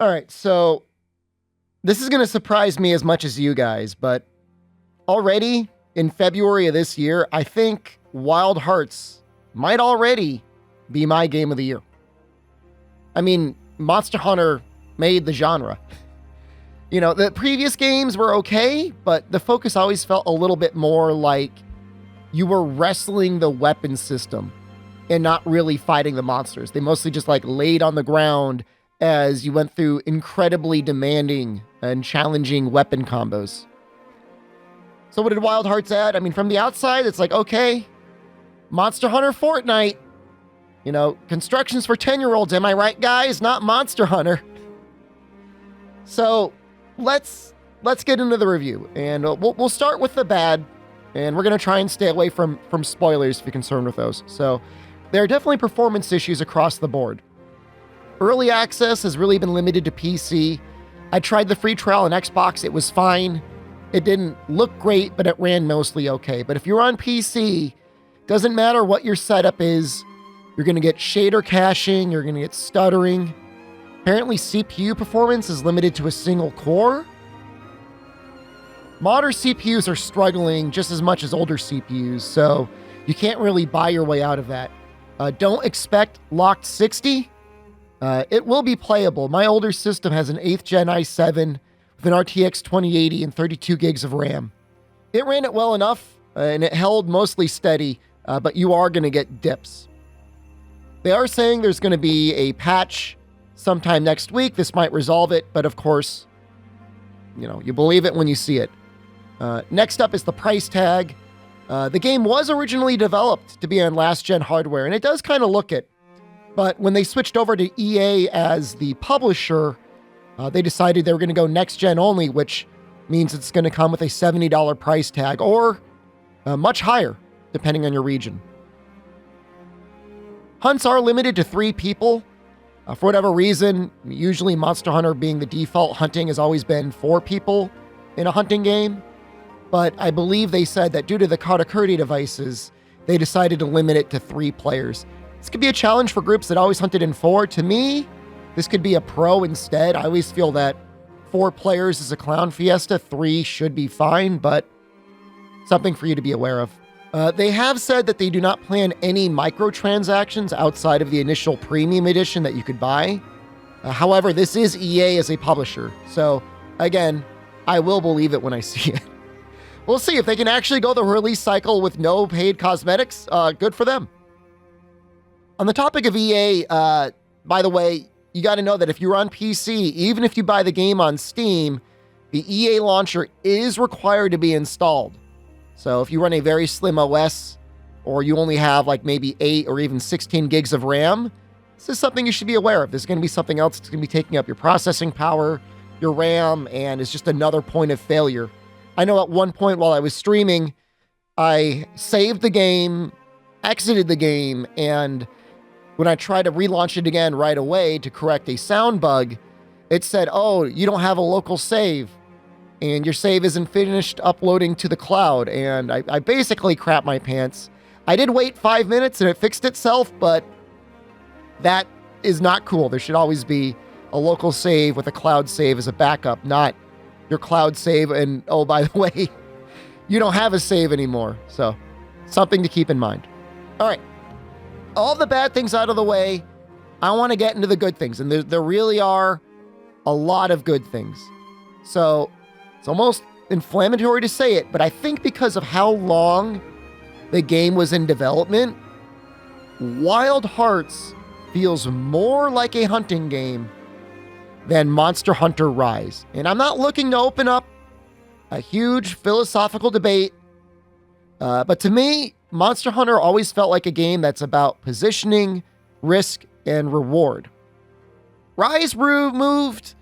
All right, so this is going to surprise me as much as you guys, but already in February of this year, I think Wild Hearts might already be my game of the year. I mean, Monster Hunter made the genre. You know, the previous games were okay, but the focus always felt a little bit more like you were wrestling the weapon system and not really fighting the monsters. They mostly just like laid on the ground as you went through incredibly demanding and challenging weapon combos. So what did Wild Hearts add? I mean, from the outside, it's like, okay, Monster Hunter Fortnite. You know, constructions for 10-year-olds, am I right, guys? Not Monster Hunter. So let's get into the review, and we'll start with the bad, and we're going to try and stay away from spoilers if you're concerned with those. So there are definitely performance issues across the board. Early access has really been limited to PC. I tried the free trial on Xbox. It was fine. It didn't look great, but it ran mostly okay. But if you're on PC, doesn't matter what your setup is, you're going to get shader caching, you're going to get stuttering. Apparently CPU performance is limited to a single core. Modern CPUs are struggling just as much as older CPUs, so you can't really buy your way out of that. Don't expect locked 60. It will be playable. My older system has an 8th gen i7 with an RTX 2080 and 32 gigs of RAM. It ran it well enough, and it held mostly steady, but you are going to get dips. They are saying there's going to be a patch sometime next week. This might resolve it, but of course, you know, you believe it when you see it. Next up is the price tag. The game was originally developed to be on last-gen hardware, and it does kind of look it. But when they switched over to EA as the publisher, they decided they were going to go next-gen only, which means it's going to come with a $70 price tag, or much higher, depending on your region. Hunts are limited to 3 people. For whatever reason, usually Monster Hunter being the default, hunting has always been 4 people in a hunting game. But I believe they said that due to the Karakuri devices, they decided to limit it to 3 players. This could be a challenge for groups that always hunted in 4. To me, this could be a pro instead. I always feel that 4 players is a clown fiesta. 3 should be fine, but something for you to be aware of. They have said that they do not plan any microtransactions outside of the initial premium edition that you could buy. However, this is EA as a publisher. So again, I will believe it when I see it. We'll see if they can actually go the release cycle with no paid cosmetics. Good for them. On the topic of EA, by the way, you got to know that if you're on PC, even if you buy the game on Steam, the EA launcher is required to be installed. So if you run a very slim OS, or you only have like maybe 8 or even 16 gigs of RAM, this is something you should be aware of. There's going to be something else that's going to be taking up your processing power, your RAM, and it's just another point of failure. I know at one point while I was streaming, I saved the game, exited the game, and when I tried to relaunch it again right away to correct a sound bug, it said, oh, you don't have a local save, and your save isn't finished uploading to the cloud, and I basically crapped my pants. I did wait 5 minutes and it fixed itself, but that is not cool. There should always be a local save with a cloud save as a backup, not your cloud save, and oh, by the way, you don't have a save anymore. So, something to keep in mind. All right. All the bad things out of the way, I want to get into the good things. And there really are a lot of good things. So, it's almost inflammatory to say it, but I think because of how long the game was in development, Wild Hearts feels more like a hunting game than Monster Hunter Rise. And I'm not looking to open up a huge philosophical debate, but to me, Monster Hunter always felt like a game that's about positioning, risk, and reward. Rise removed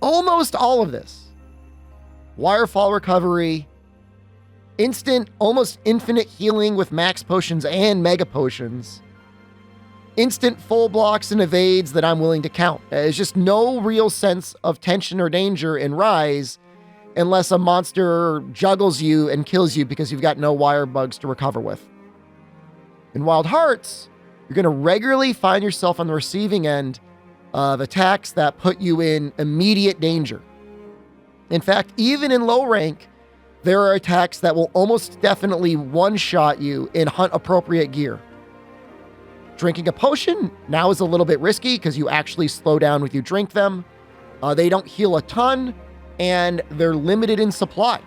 almost all of this. Wirefall recovery, instant, almost infinite healing with max potions and mega potions, instant full blocks and evades that I'm willing to count. There's just no real sense of tension or danger in Rise unless a monster juggles you and kills you because you've got no wire bugs to recover with. In Wild Hearts, you're going to regularly find yourself on the receiving end of attacks that put you in immediate danger. In fact, even in low rank, there are attacks that will almost definitely one-shot you in hunt-appropriate gear. Drinking a potion now is a little bit risky because you actually slow down when you drink them. They don't heal a ton, and they're limited in supply.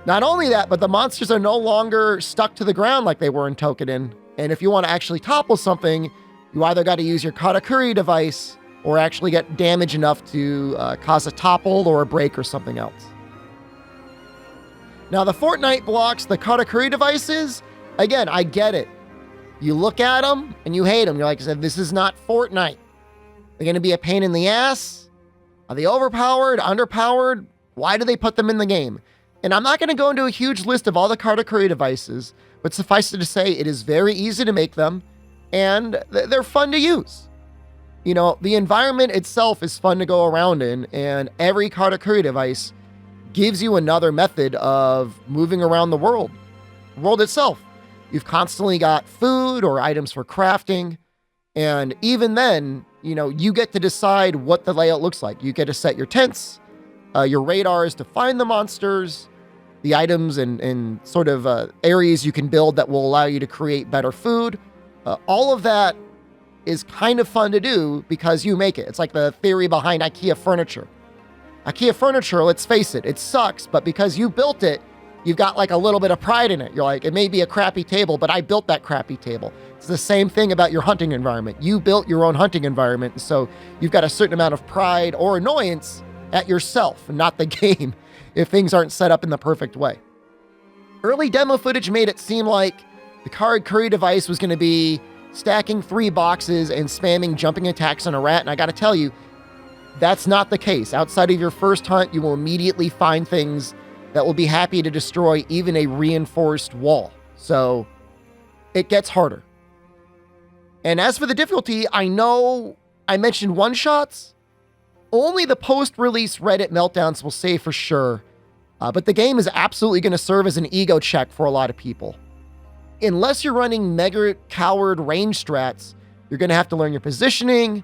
Not only that, but the monsters are no longer stuck to the ground like they were in Toukiden. And if you want to actually topple something, you either got to use your Karakuri device or actually get damage enough to cause a topple or a break or something else. Now, the Fortnite blocks, the Karakuri devices, again, I get it. You look at them and you hate them. You're like, this is not Fortnite. They're going to be a pain in the ass. Are they overpowered, underpowered? Why do they put them in the game? And I'm not going to go into a huge list of all the Karakuri devices, but suffice it to say, it is very easy to make them, and they're fun to use. You know, the environment itself is fun to go around in, and every Karakuri device gives you another method of moving around the world itself. You've constantly got food or items for crafting, and even then, you know, you get to decide what the layout looks like. You get to set your tents, your radars to find the monsters, the items and sort of areas you can build that will allow you to create better food. All of that is kind of fun to do because you make it. It's like the theory behind IKEA furniture. IKEA furniture, let's face it, it sucks, but because you built it, you've got like a little bit of pride in it. You're like, it may be a crappy table, but I built that crappy table. It's the same thing about your hunting environment. You built your own hunting environment, so you've got a certain amount of pride or annoyance at yourself, not the game, if things aren't set up in the perfect way. Early demo footage made it seem like the Karakuri device was going to be stacking 3 boxes and spamming jumping attacks on a rat, and I gotta tell you, that's not the case. Outside of your first hunt, you will immediately find things that will be happy to destroy even a reinforced wall. So it gets harder. And as for the difficulty, I know I mentioned one-shots. Only the post-release Reddit meltdowns will say for sure, but the game is absolutely going to serve as an ego check for a lot of people. Unless you're running mega coward range strats, you're going to have to learn your positioning,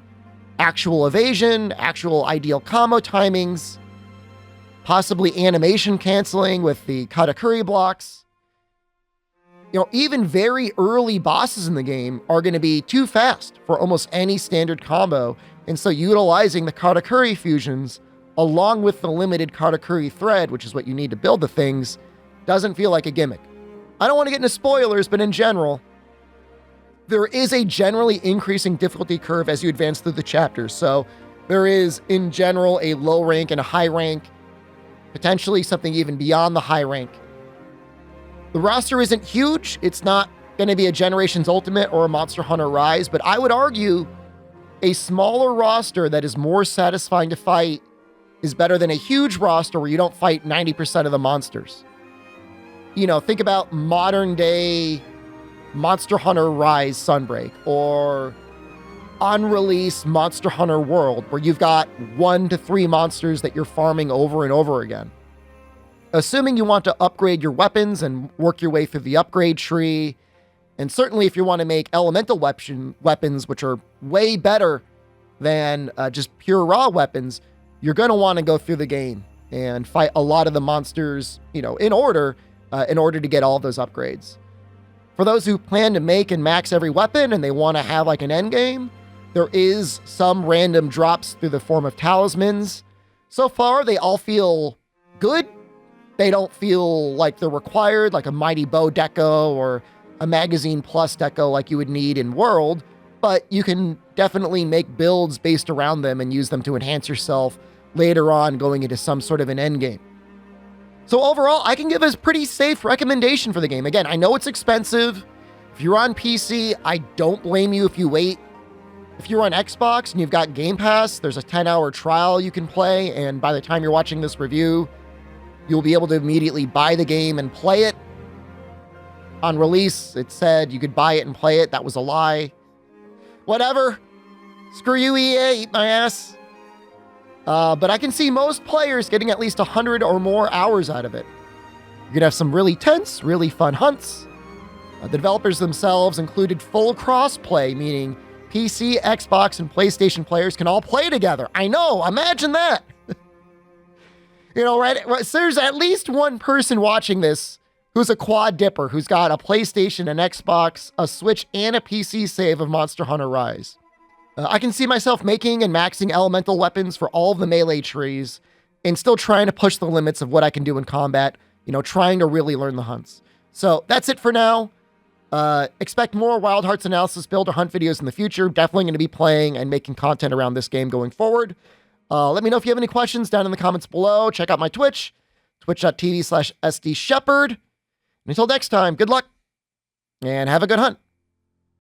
actual evasion, actual ideal combo timings, possibly animation canceling with the Karakuri blocks. You know, even very early bosses in the game are going to be too fast for almost any standard combo, and so utilizing the Karakuri fusions along with the limited Karakuri thread, which is what you need to build the things, doesn't feel like a gimmick. I don't want to get into spoilers, but in general, there is a generally increasing difficulty curve as you advance through the chapters. So there is, in general, a low rank and a high rank, potentially something even beyond the high rank. The roster isn't huge. It's not going to be a Generations Ultimate or a Monster Hunter Rise, but I would argue a smaller roster that is more satisfying to fight is better than a huge roster where you don't fight 90% of the monsters. You know, think about modern day Monster Hunter Rise Sunbreak or unreleased Monster Hunter World, where you've got 1 to 3 monsters that you're farming over and over again. Assuming you want to upgrade your weapons and work your way through the upgrade tree, and certainly if you want to make elemental weapons, which are way better than just pure raw weapons, you're going to want to go through the game and fight a lot of the monsters, you know, in order to get all of those upgrades. For those who plan to make and max every weapon and they want to have like an endgame, there is some random drops through the form of talismans. So far, they all feel good. They don't feel like they're required, like a Mighty Bow deco or a Magazine Plus deco like you would need in World, but you can definitely make builds based around them and use them to enhance yourself later on going into some sort of an endgame. So overall, I can give a pretty safe recommendation for the game. Again, I know it's expensive. If you're on PC, I don't blame you if you wait. If you're on Xbox and you've got Game Pass, there's a 10-hour trial you can play, and by the time you're watching this review, you'll be able to immediately buy the game and play it. On release, it said you could buy it and play it. That was a lie. Whatever. Screw you, EA. Eat my ass. But I can see most players getting at least 100 or more hours out of it. You're going to have some really tense, really fun hunts. The developers themselves included full cross-play, meaning PC, Xbox, and PlayStation players can all play together. I know, imagine that. You know, right? So there's at least one person watching this who's a quad dipper, who's got a PlayStation, an Xbox, a Switch, and a PC save of Monster Hunter Rise. I can see myself making and maxing elemental weapons for all of the melee trees and still trying to push the limits of what I can do in combat, you know, trying to really learn the hunts. So that's it for now. Expect more Wild Hearts analysis, build or hunt videos in the future. Definitely going to be playing and making content around this game going forward. Let me know if you have any questions down in the comments below. Check out my Twitch, twitch.tv/SDShepherd. And until next time, good luck and have a good hunt.